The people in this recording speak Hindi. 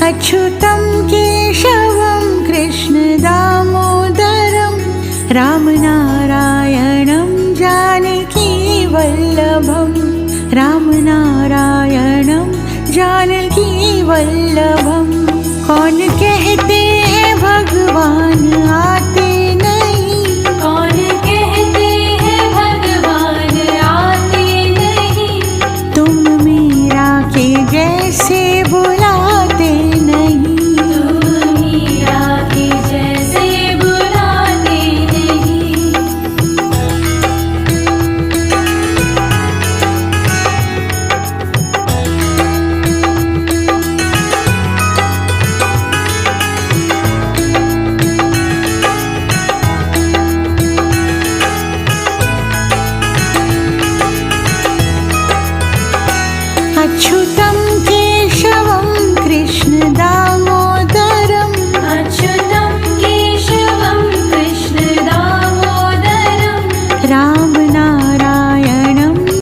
अच्युतं केशवं कृष्णदामोदरं रामनारायणं जानकीवल्लभं रामनारायणं जानकीवल्लभं। कौन कहते हैं भगवान आते नहीं, कौन कहते हैं भगवान आते नहीं, तुम मीरा के जैसे बुलाते नहीं, तुम मीरा के जैसे बुलाते नहीं। अच्युतं केशवं कृष्णदामोदरं अच्युतं केशवं कृष्णदामोदरं राम